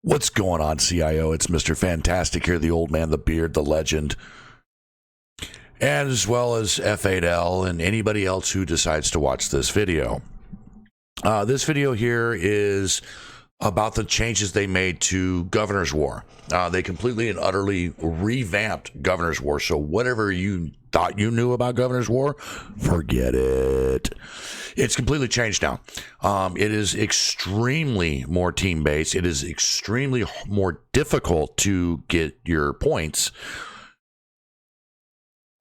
What's going on, CIO? It's Mr. Fantastic here, the old man, the beard, the legend, and as well as F8L and anybody else who decides to watch this video. This video here is about the changes they made to Governor's War. They completely and utterly revamped Governor's War. So whatever you thought you knew about Governor's War, forget it. It's completely changed now. It is extremely more team-based. It is extremely more difficult to get your points.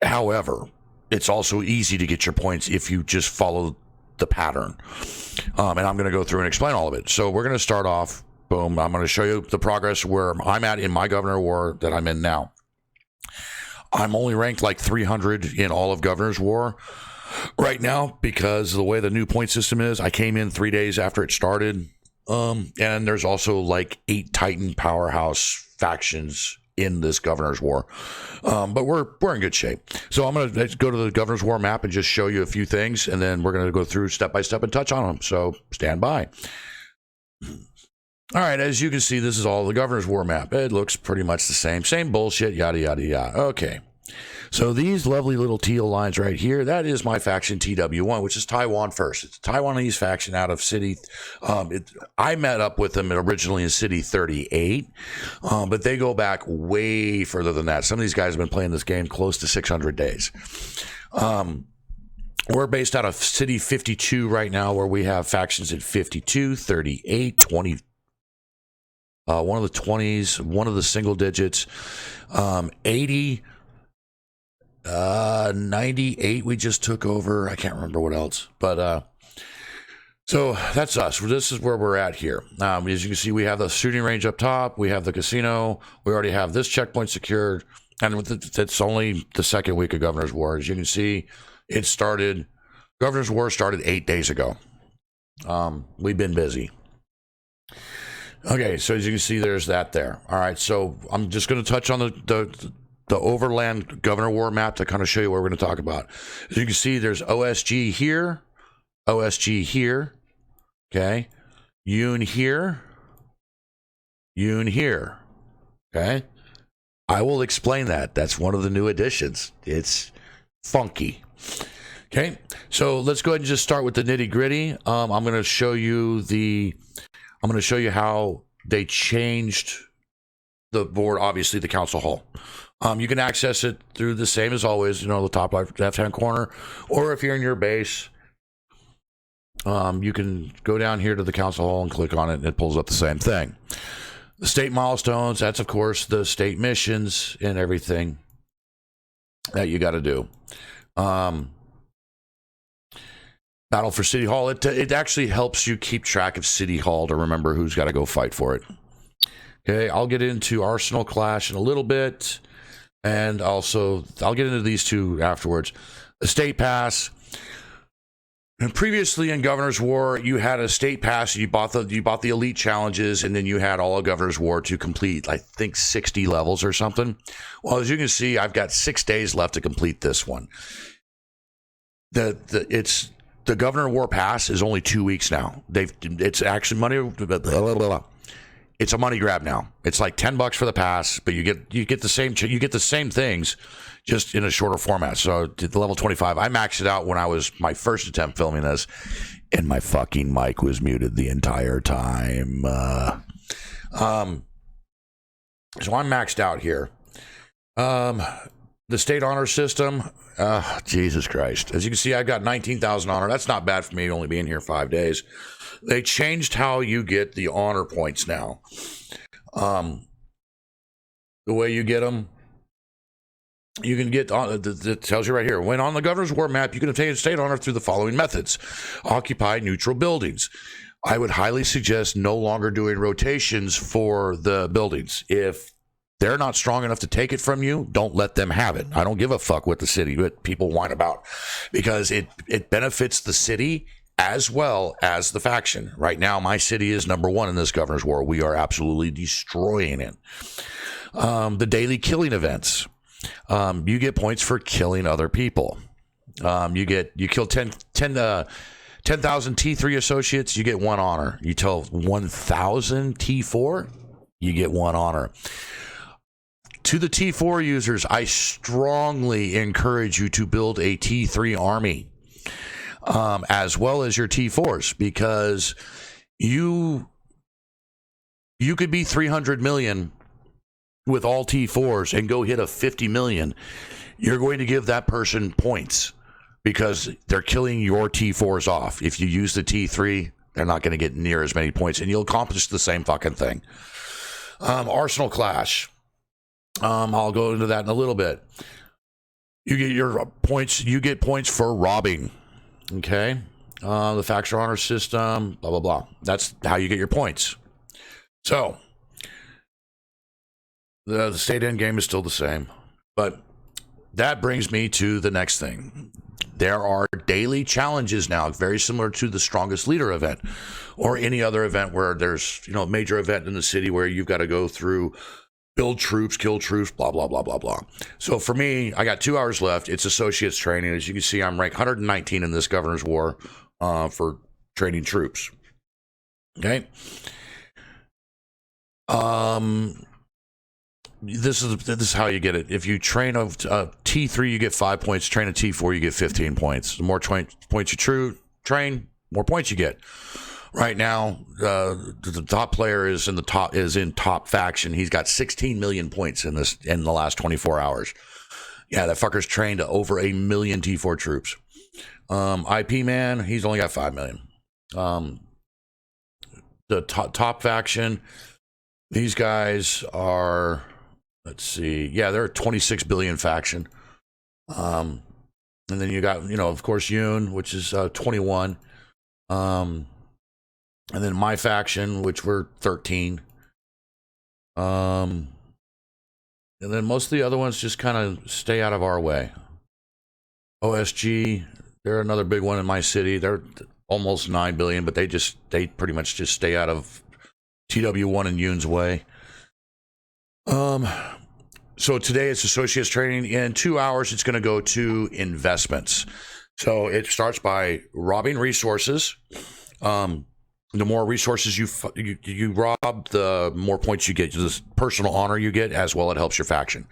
However, it's also easy to get your points if you just follow the pattern. And I'm going to go through and explain all of it. So we're going to start off, boom, I'm going to show you the progress where I'm at in my Governor War that I'm in now. I'm only ranked like 300 in all of Governor's War right now because of the way the new point system is. I came in 3 days after it started. And there's also like 8 Titan powerhouse factions in this Governor's War. But we're in good shape. So I'm going to go to the Governor's War map and just show you a few things, and then we're going to go through step by step and touch on them. So stand by. All right, as you can see, this is all the Governor's War map. It looks pretty much the same bullshit, yada, yada, yada. Okay. So these lovely little teal lines right here, that is my faction TW1, which is Taiwan First. It's a Taiwanese faction out of City. I met up with them originally in City 38, but they go back way further than that. Some of these guys have been playing this game close to 600 days. We're based out of City 52 right now, where we have factions at 52, 38, 20. One of the 20s, one of the single digits, 80. 98 we just took over. I can't remember what else, but so that's us. This is where we're at here. As you can see, we have the shooting range up top, we have the casino, we already have this checkpoint secured, and it's only the second week of Governor's War. As you can see, Governor's War started 8 days ago. We've been busy. Okay, so as you can see, there's that there. All right, so I'm just going to touch on the overland Governor War map to kind of show you what we're going to talk about. As you can see, there's OSG here, okay, Yoon here, okay. I will explain that. That's one of the new additions. It's funky. Okay, so let's go ahead and just start with the nitty gritty. I'm going to show you how they changed the board, obviously the council hall. You can access it through the same as always, the top left-hand corner, or if you're in your base, you can go down here to the council hall and click on it, and it pulls up the same thing. The state milestones, that's of course the state missions and everything that you got to do. Battle for City Hall, it actually helps you keep track of City Hall to remember who's got to go fight for it. Okay, I'll get into Arsenal Clash in a little bit, and also I'll get into these two afterwards. The State Pass. And previously in Governor's War, you had a State Pass. You bought the elite challenges, and then you had all of Governor's War to complete, I think, 60 levels or something. Well, as you can see, I've got 6 days left to complete this one. The Governor War Pass is only 2 weeks now. It's actually money. It's a money grab now. It's like $10 for the pass, but you get the same things, just in a shorter format. So the level 25, I maxed it out when I was my first attempt filming this, and my fucking mic was muted the entire time. So I'm maxed out here. The state honor system, Jesus Christ. As you can see, I've got 19,000 honor. That's not bad for me, only being here 5 days. They changed how you get the honor points now. The way you get them, you can get, it tells you right here, when on the Governor's War map, you can obtain state honor through the following methods. Occupy neutral buildings. I would highly suggest no longer doing rotations for the buildings. If they're not strong enough to take it from you, don't let them have it. I don't give a fuck what people whine about, because it benefits the city as well as the faction. Right now, my city is number 1 in this Governor's War. We are absolutely destroying it. The daily killing events. You get points for killing other people. You kill 10,000 T3 associates, you get 1 honor. You tell 1,000 T4, you get 1 honor. To the T4 users, I strongly encourage you to build a T3 army, as well as your T4s, because you could be 300 million with all T4s and go hit a 50 million. You're going to give that person points because they're killing your T4s off. If you use the T3, they're not going to get near as many points, and you'll accomplish the same fucking thing. Arsenal Clash. I'll go into that in a little bit. You get your points. You get points for robbing. Okay. The faction honor system. Blah blah blah. That's how you get your points. So the state end game is still the same, but that brings me to the next thing. There are daily challenges now, very similar to the Strongest Leader event or any other event where there's, a major event in the city where you've got to go through, build troops, kill troops, blah, blah, blah, blah, blah. So for me, I got 2 hours left. It's Associates training. As you can see, I'm ranked 119 in this Governor's War for training troops. Okay. This is how you get it. If you train a T3, you get 5 points. Train a T4, you get 15 points. The more points you train, more points you get. Right now, the top player is in top faction. He's got 16 million points in the last 24 hours. Yeah, that fucker's trained to over 1 million T4 troops. IP man, he's only got 5 million. The top faction, these guys are. Let's see. Yeah, they're a 26 billion faction. And then you got, of course, Yoon, which is 21. And then my faction, which we're 13. And then most of the other ones just kind of stay out of our way. OSG, they're another big one in my city. They're almost 9 billion, but they pretty much just stay out of TW1 and Yoon's way. So today it's Associates training. In 2 hours, it's going to go to investments. So it starts by robbing resources. The more resources you rob, the more points you get. The personal honor you get, as well, it helps your faction.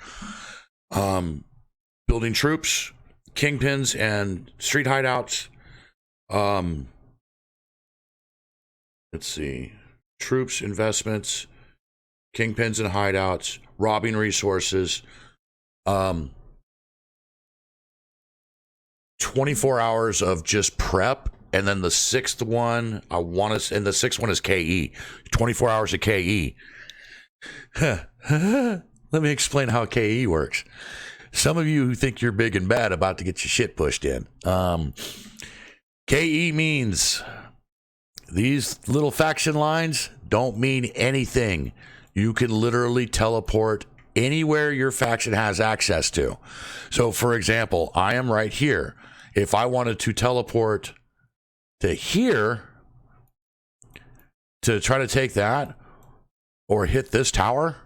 Building troops, kingpins, and street hideouts. Let's see. Troops, investments, kingpins and hideouts, robbing resources. 24 hours of just prep, and then the 6th one, and the 6th one is KE. 24 hours of KE. Let me explain how KE works. Some of you who think you're big and bad about to get your shit pushed in. KE means these little faction lines don't mean anything. You can literally teleport anywhere your faction has access to. So, for example, I am right here. If I wanted to teleport to here to try to take that or hit this tower,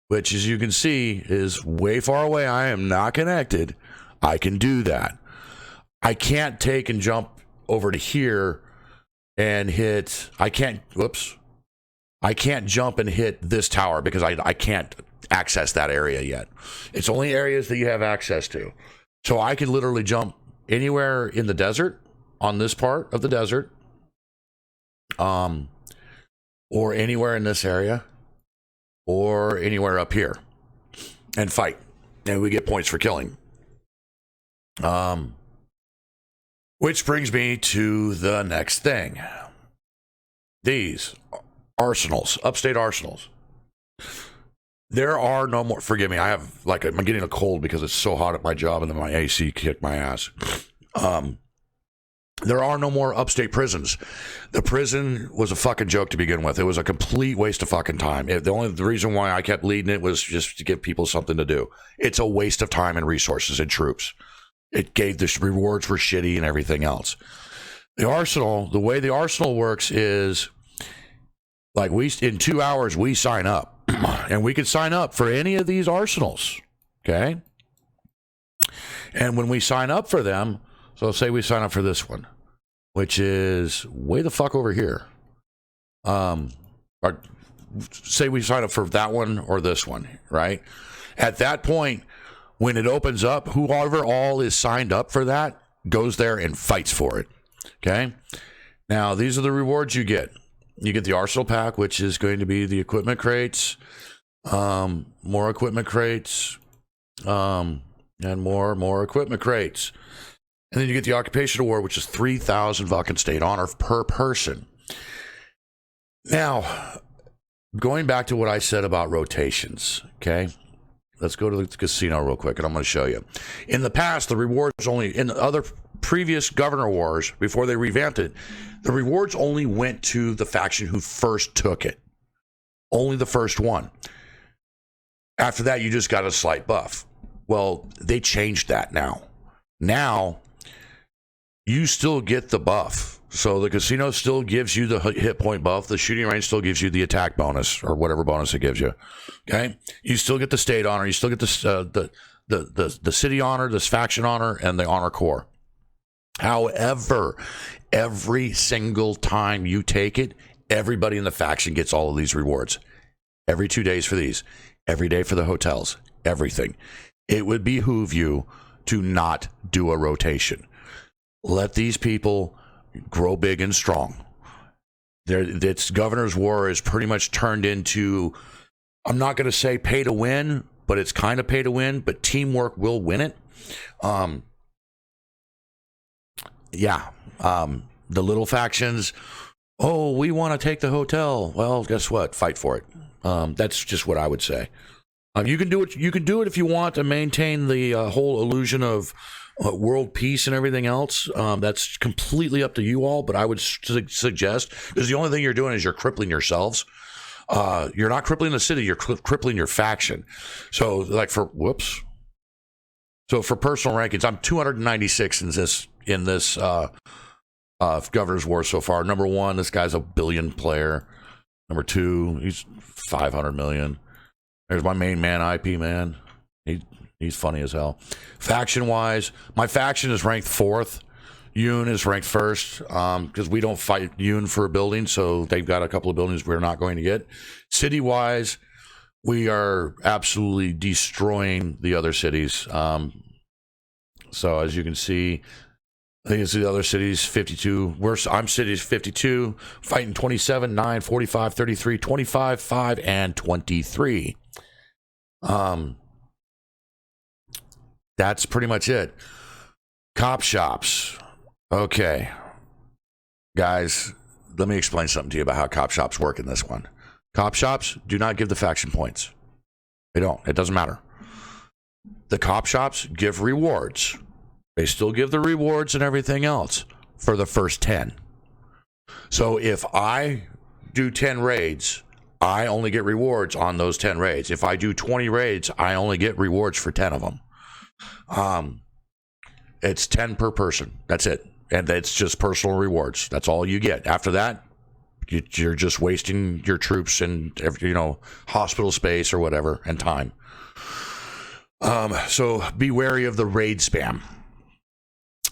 which, as you can see, is way far away, I am not connected, I can do that. I can't take and jump over to here and hit... I can't jump and hit this tower because I can't access that area yet. It's only areas that you have access to. So I can literally jump anywhere in the desert, on this part of the desert, or anywhere in this area, or anywhere up here, and fight. And we get points for killing. Which brings me to the next thing. These arsenals, upstate arsenals. There are no more, forgive me, I'm getting a cold because it's so hot at my job and then my AC kicked my ass. There are no more upstate prisons. The prison was a fucking joke to begin with. It was a complete waste of fucking time. The reason why I kept leading it was just to give people something to do. It's a waste of time and resources and troops. It gave the rewards were shitty and everything else. The arsenal, the way the arsenal works is like in 2 hours we sign up. And we could sign up for any of these arsenals, okay? And when we sign up for them, so say we sign up for this one, which is way the fuck over here. say we sign up for that one or this one, right? At that point, when it opens up, whoever all is signed up for that goes there and fights for it. Okay. Now, these are the rewards you get. You get the Arsenal pack, which is going to be the equipment crates, more equipment crates, and more equipment crates. And then you get the Occupation Award, which is 3,000 fucking state honor per person. Now, going back to what I said about rotations, okay? Let's go to the casino real quick, and I'm going to show you. In the past, the rewards only, in other previous governor wars, before they revamped it, the rewards only went to the faction who first took it. Only the first one. After that, you just got a slight buff. Well, they changed that now. Now, you still get the buff. So the casino still gives you the hit point buff. The shooting range still gives you the attack bonus or whatever bonus it gives you. Okay, you still get the state honor. You still get the city honor, this faction honor, and the honor core. However, every single time you take it, everybody in the faction gets all of these rewards. Every 2 days for these, every day for the hotels, everything. It would behoove you to not do a rotation. Let these people grow big and strong. It's Governor's War is pretty much turned into, I'm not going to say pay to win, but it's kind of pay to win, but teamwork will win it. The little factions, oh, we want to take the hotel. Well, guess what? Fight for it. That's just what I would say. You can do it. You can do it if you want to maintain the whole illusion of world peace and everything else. That's completely up to you all. But I would suggest, because the only thing you're doing is you're crippling yourselves. You're not crippling the city. You're crippling your faction. So, like for personal rankings, I'm 296 in this Governor's War so far. Number one, this guy's a billion player. Number two, he's 500 million. There's my main man, IP man. He's funny as hell. Faction-wise, my faction is ranked 4th. Yoon is ranked 1st because we don't fight Yoon for a building, so they've got a couple of buildings we're not going to get. City-wise, we are absolutely destroying the other cities. So as you can see, I think it's the other cities, 52. I'm cities 52, fighting 27, 9, 45, 33, 25, 5, and 23. That's pretty much it. Cop shops. Okay. Guys, let me explain something to you about how cop shops work in this one. Cop shops do not give the faction points. They don't. It doesn't matter. The cop shops give rewards. They still give the rewards and everything else for the first 10. So if I do 10 raids, I only get rewards on those 10 raids. If I do 20 raids, I only get rewards for 10 of them. It's 10 per person. That's it. And it's just personal rewards. That's all you get. After that, you're just wasting your troops and, hospital space or whatever and time. So be wary of the raid spam.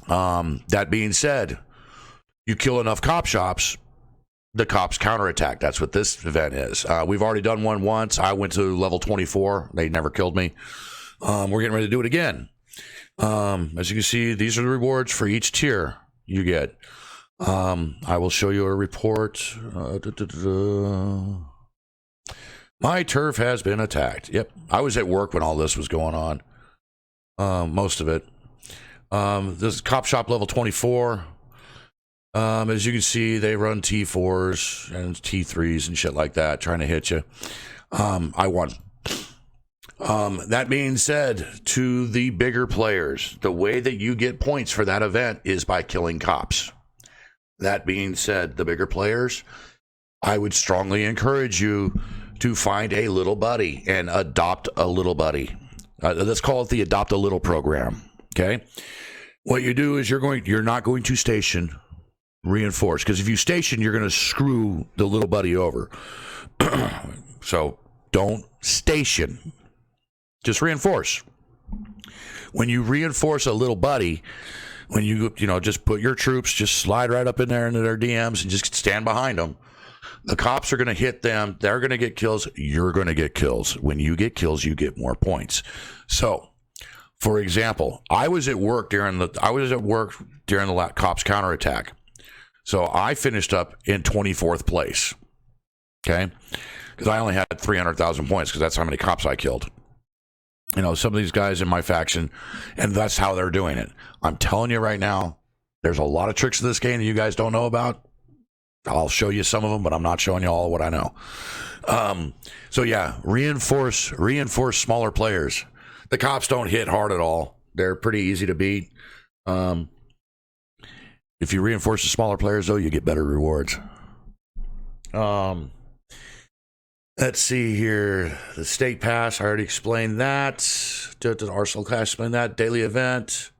That being said, you kill enough cop shops, the cops counterattack. That's what this event is. We've already done one once. I went to level 24. They never killed me. We're getting ready to do it again. As you can see, these are the rewards for each tier you get. I will show you a report. My turf has been attacked. Yep. I was at work when all this was going on. Most of it. This is cop shop level 24. As you can see, they run T4s and T3s and shit like that, trying to hit you. I won. That being said, to the bigger players, the way that you get points for that event is by killing cops. That being said, the bigger players, I would strongly encourage you to find a little buddy and adopt a little buddy. Let's call it the Adopt a Little program. Okay. What you do is you're not going to station reinforce, because if you station, you're going to screw the little buddy over. So don't station. Just reinforce. When you reinforce a little buddy, when you just put your troops, just slide right up in there into their DMs and just stand behind them. The cops are going to hit them. They're going to get kills. You're going to get kills. When you get kills, you get more points. So, for example, I was at work during the cops counterattack. So I finished up in 24th place. Okay, because I only had 300,000 points because that's how many cops I killed. You know, some of these guys in my faction, and that's how they're doing it. I'm telling you right now, there's a lot of tricks in this game that you guys don't know about. I'll show you some of them, but I'm not showing you all of what I know. So yeah, reinforce smaller players. The cops don't hit hard at all. They're pretty easy to beat. If you reinforce the smaller players, though, you get better rewards. Let's see here. The state pass, I already explained that. The Arsenal class, explained that. Daily event.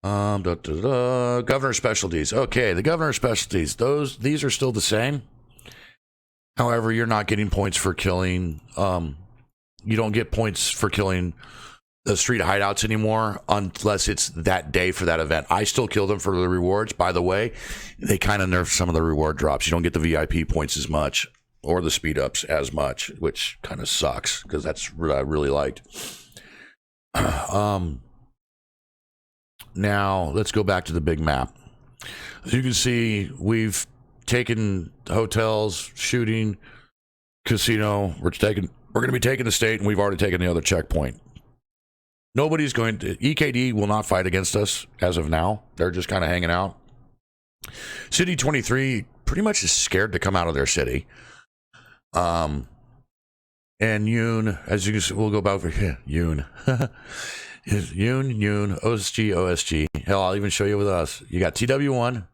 Governor specialties. Okay, the governor specialties. These are still the same. However, you're not getting points for killing. You don't get points for killing the street hideouts anymore unless it's that day for that event. I still kill them for the rewards. By the way, they kind of nerfed some of the reward drops. You don't get the VIP points as much or the speed ups as much, which kind of sucks because that's what I really liked. Now let's go back to the big map. As you can see, we've taken hotels, shooting, casino. We're going to be taking the state, and we've already taken the other checkpoint. Nobody's going to. EKD will not fight against us as of now. They're just kind of hanging out. City 23 pretty much is scared to come out of their city. And Yoon, as you can see, we'll go back over here. Yoon. Yoon, OSG. Hell, I'll even show you with us. You got TW1.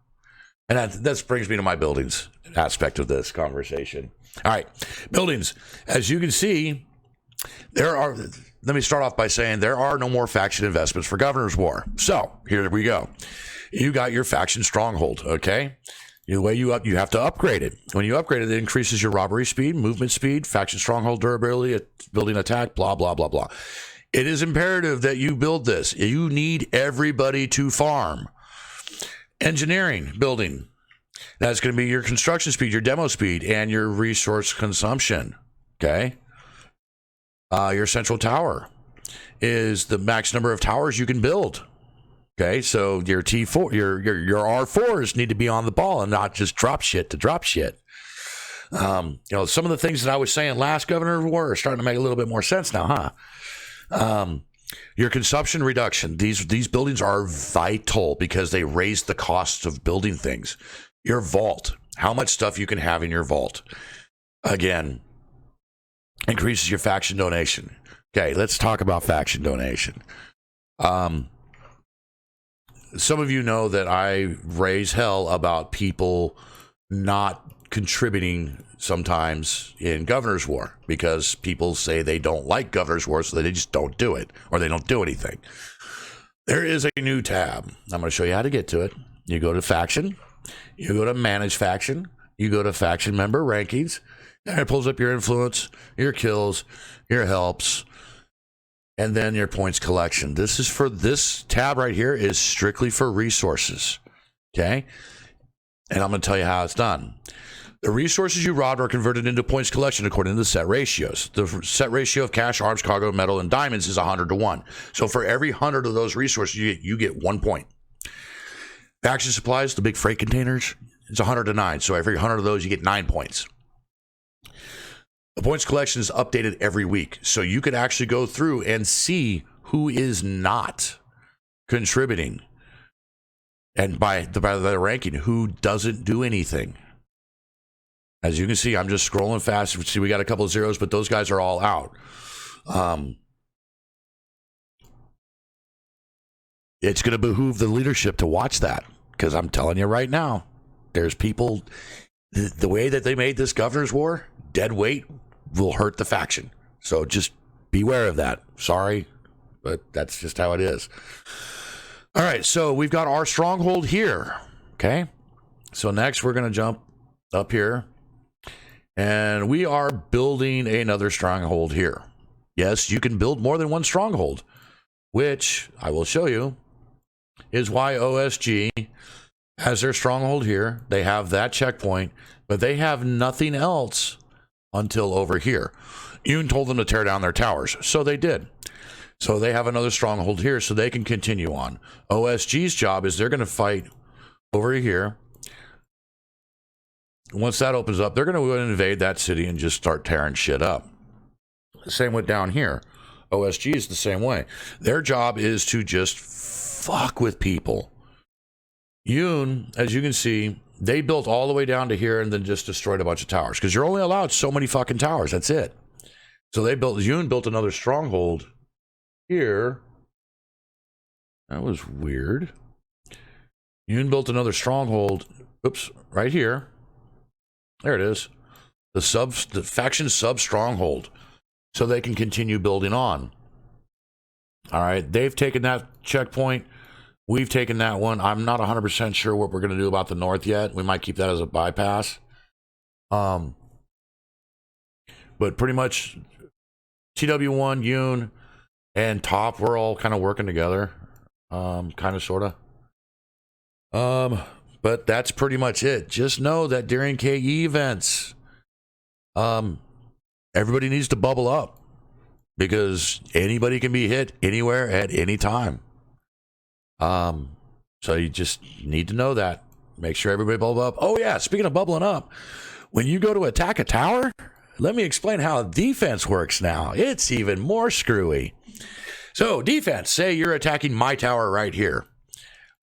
And that brings me to my buildings aspect of this conversation. All right, buildings. As you can see, let me start off by saying there are no more faction investments for Governor's War. So here we go. You got your faction stronghold, okay? The way you have to upgrade it. When you upgrade it, it increases your robbery speed, movement speed, faction stronghold durability, building attack, blah, blah, blah, blah. It is imperative that you build this. You need everybody to farm. Engineering, building. That's going to be your construction speed, your demo speed, and your resource consumption, okay? Your central tower is the max number of towers you can build. Okay, so your T4, your R4s need to be on the ball and not just drop shit to drop shit. Some of the things that I was saying last Governor War are starting to make a little bit more sense now, huh? Your consumption reduction. These buildings are vital because they raise the cost of building things. Your vault, how much stuff you can have in your vault. Again, increases your faction donation. Okay, let's talk about faction donation. Some of you know that I raise hell about people not contributing sometimes in Governor's War because people say they don't like Governor's War, so they just don't do it or they don't do anything. There is a new tab. I'm going to show you how to get to it. You go to faction, you go to manage faction, you go to faction member rankings, and it pulls up your influence, your kills, your helps, and then your points collection. This tab right here is strictly for resources, okay? And I'm going to tell you how it's done. The resources you robbed are converted into points collection according to the set ratios. The set ratio of cash, arms, cargo, metal, and diamonds is 100 to 1. So for every 100 of those resources, you get 1 point. Faction supplies, the big freight containers, it's 100 to 9. So every 100 of those, you get 9 points. The points collection is updated every week. So you could actually go through and see who is not contributing. And by the ranking, who doesn't do anything. As you can see, I'm just scrolling fast. See, we got a couple of zeros, but those guys are all out. It's going to behoove the leadership to watch that because I'm telling you right now, there's people, the way that they made this Governor's War, dead weight will hurt the faction. So just beware of that. Sorry, but that's just how it is. All right, so we've got our stronghold here. Okay, so next we're going to jump up here. And we are building another stronghold here. Yes, you can build more than one stronghold, which I will show you is why OSG has their stronghold here. They have that checkpoint, but they have nothing else until over here. Yoon told them to tear down their towers, so they did. So they have another stronghold here, so they can continue on. OSG's job is they're going to fight over here. Once that opens up, they're going to go and invade that city and just start tearing shit up. Same with down here. OSG is the same way. Their job is to just fuck with people. Yoon, as you can see, they built all the way down to here and then just destroyed a bunch of towers because you're only allowed so many fucking towers. That's it. So Yoon built another stronghold here. That was weird. Yoon built another stronghold. Oops, right here. There it is. The faction sub stronghold. So they can continue building on. All right, they've taken that checkpoint. We've taken that one. I'm not 100% sure what we're going to do about the north yet. We might keep that as a bypass. But pretty much TW1, Yoon, and Top, we're all kind of working together. Kind of, sort of. But that's pretty much it. Just know that during KE events, everybody needs to bubble up because anybody can be hit anywhere at any time. So you just need to know that. Make sure everybody bubble up. Oh yeah, speaking of bubbling up, when you go to attack a tower, let me explain how defense works now. It's even more screwy. So defense, say you're attacking my tower right here.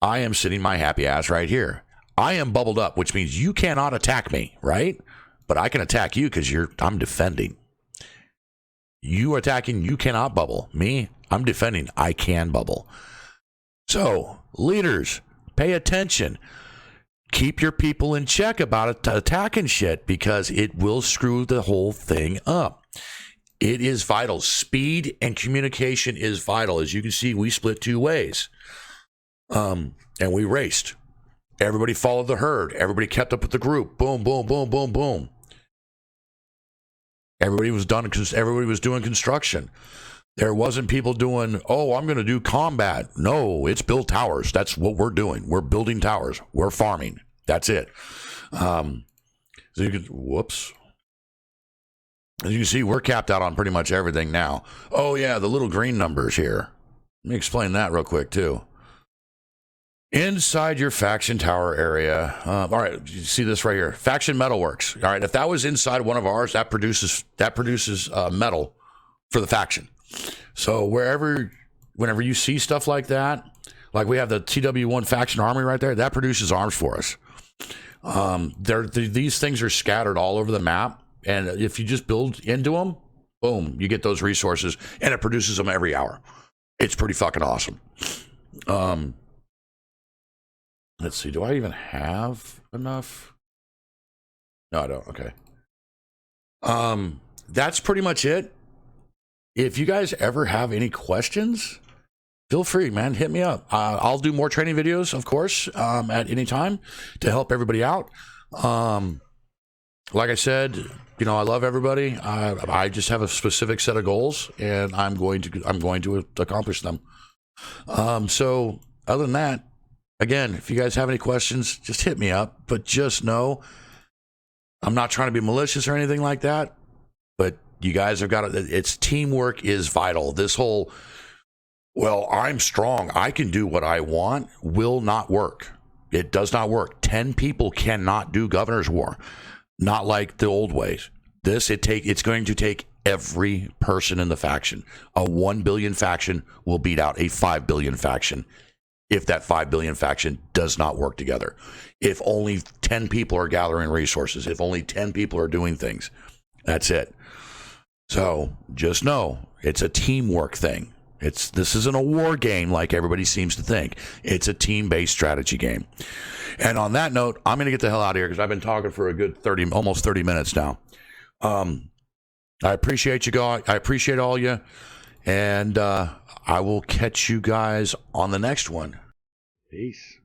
I am sitting my happy ass right here. I am bubbled up, which means you cannot attack me, right? But I can attack you because I'm defending. You attacking, you cannot bubble. Me, I'm defending. I can bubble. So, leaders, pay attention. Keep your people in check about attacking shit because it will screw the whole thing up. It is vital. Speed and communication is vital. As you can see, we split two ways. And we raced. Everybody followed the herd. Everybody kept up with the group. Boom, boom, boom, boom, boom. Everybody was doing construction. There wasn't people doing, oh, I'm going to do combat. No, it's build towers. That's what we're doing. We're building towers. We're farming. That's it. So you can, whoops. As you can see, we're capped out on pretty much everything now. Oh, yeah, the little green numbers here. Let me explain that real quick, too. Inside your faction tower area, all right, you see this right here, faction metalworks. All right, if that was inside one of ours, that produces metal for the faction. So whenever you see stuff like that, like we have the TW1 faction army right there, that produces arms for us. These things are scattered all over the map, and if you just build into them, boom, you get those resources, and it produces them every hour. It's pretty fucking awesome. Let's see, do I even have enough? No, I don't. Okay. That's pretty much it. If you guys ever have any questions, feel free, man. Hit me up. I'll do more training videos, of course, at any time to help everybody out. Like I said, you know, I love everybody. I just have a specific set of goals, and I'm going to accomplish them. So other than that, again, if you guys have any questions, just hit me up. But just know, I'm not trying to be malicious or anything like that. But you guys have got to, it's teamwork is vital. This whole, well, I'm strong, I can do what I want, will not work. It does not work. 10 people cannot do governor's war. Not like the old ways. It's going to take every person in the faction. A 1 billion faction will beat out a 5 billion faction if that 5 billion faction does not work together. If only 10 people are gathering resources, if only 10 people are doing things, that's it. So just know it's a teamwork thing. This isn't a war game like everybody seems to think. It's a team-based strategy game. And on that note, I'm going to get the hell out of here because I've been talking for a good almost 30 minutes now. I appreciate you guys. I appreciate all you. And I will catch you guys on the next one. Peace.